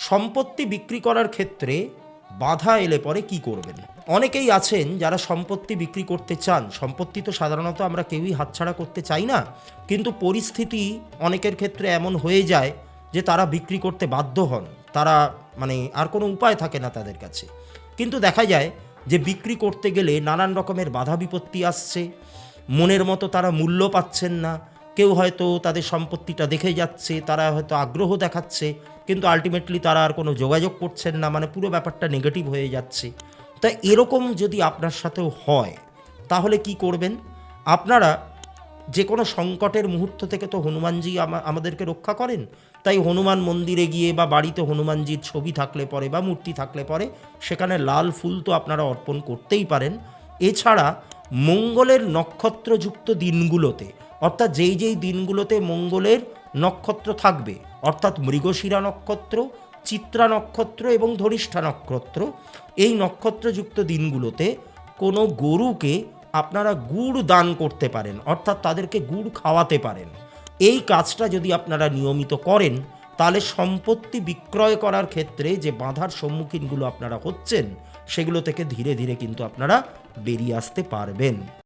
সম্পত্তি বিক্রি করার ক্ষেত্রে বাধা এলে পরে কি করবেন? অনেকেই আছেন যারা সম্পত্তি বিক্রি করতে চান। সম্পত্তি তো সাধারণত আমরা কেউই হাতছাড়া করতে চাই না, কিন্তু পরিস্থিতি অনেকের ক্ষেত্রে এমন হয়ে যায় যে তারা বিক্রি করতে বাধ্য হন। তারা আর কোনো উপায় থাকে না তাদের কাছে। কিন্তু দেখা যায় যে বিক্রি করতে গেলে নানান রকমের বাধা বিপত্তি আসছে, মনের মতো তারা মূল্য পাচ্ছেন না। কেউ হয়তো তাদের সম্পত্তিটা দেখে যাচ্ছে, তারা হয়তো আগ্রহ দেখাচ্ছে, কিন্তু আলটিমেটলি তারা আর কোনো যোগাযোগ করছেন না, পুরো ব্যাপারটা নেগেটিভ হয়ে যাচ্ছে। তা এরকম যদি আপনার সাথেও হয় তাহলে কি করবেন? আপনারা যে কোনো সংকটের মুহূর্ত থেকে তো হনুমানজি আমাদেরকে রক্ষা করেন। তাই হনুমান মন্দিরে গিয়ে বা বাড়িতে হনুমানজির ছবি থাকলে পরে বা মূর্তি থাকলে পরে সেখানে লাল ফুল তো আপনারা অর্পণ করতেই পারেন। এছাড়া মঙ্গলের নক্ষত্রযুক্ত দিনগুলোতে, অর্থাৎ যেই যেই দিনগুলোতে মঙ্গলের নক্ষত্র থাকবে, অর্থাৎ মৃগশিরা নক্ষত্র, চিত্রা নক্ষত্র এবং ধরিষ্ঠা নক্ষত্র, এই নক্ষত্রযুক্ত দিনগুলোতে কোনো গরুকে আপনারা গুড় দান করতে পারেন, অর্থাৎ তাদেরকে গুড় খাওয়াতে পারেন। এই কাজটা যদি আপনারা নিয়মিত করেন তাহলে সম্পত্তি বিক্রয় করার ক্ষেত্রে যে বাধার সম্মুখীনগুলো আপনারা হচ্ছেন সেগুলো থেকে ধীরে ধীরে কিন্তু আপনারা বেরিয়ে আসতে পারবেন।